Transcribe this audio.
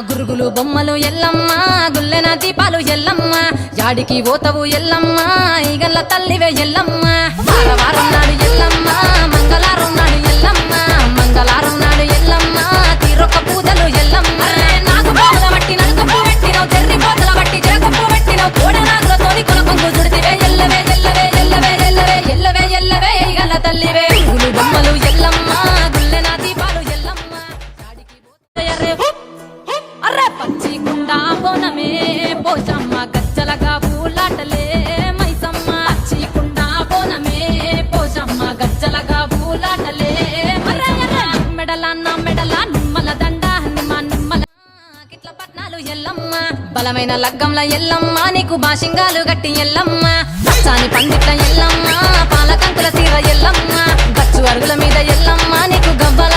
గురుగులు బొమ్మలు ఎల్లమ్మ గుల్లెన దీపాలు ఎల్లమ్మ యాడికి పోతవు ఎల్లమ్మ ఈగల్ల తల్లివే ఎల్లమ్మ వారవారం నాడు ఎల్లమ్మ మంగళవారం నాడు ఎల్లమ్మ మంగళవారం నాడు ఎల్లమ్మ తీరొక్క పూజలు ఎల్లమ్మ నాకు పూల బట్టి నలుకప్పు పెట్టినవు చెర్రి పోతల బట్టి చెరకప్పు పెట్టినవు కోడనాగులతోని కొనకొంగు చుడితివే ఎల్లవే ఎల్లవే ఎల్లవే ఎల్లవే ఎల్లవే ఎల్లవే ఈగల్ల తల్లివే గురుగులు బొమ్మలు ఎల్లమ్మ గుల్లెన దీపాలు ఎల్లమ్మ యాడికి పోతవు అర్రే పచ్చి కుండ బోనమే పోచమ్మ గజ్జలగా పూలాటలే మైసమ్మ పచ్చి కుండ బోనమే పోచమ్మ గజ్జలగా పూలాటలే మెడల నా మెడల నిమ్మల దండ నిమ్మల కిట్ల పట్నాలు ఎల్లమ్మ బలమైన లగ్గంల ఎల్లమ్మ నీకు బాషింగాలు గట్టి ఎల్లమ్మ చాని పందిట్ల ఎల్లమ్మ పాలకంకుల తీర ఎల్లమ్మ గచ్చు అరుగుల మీద ఎల్లమ్మ నీకు గవ్వల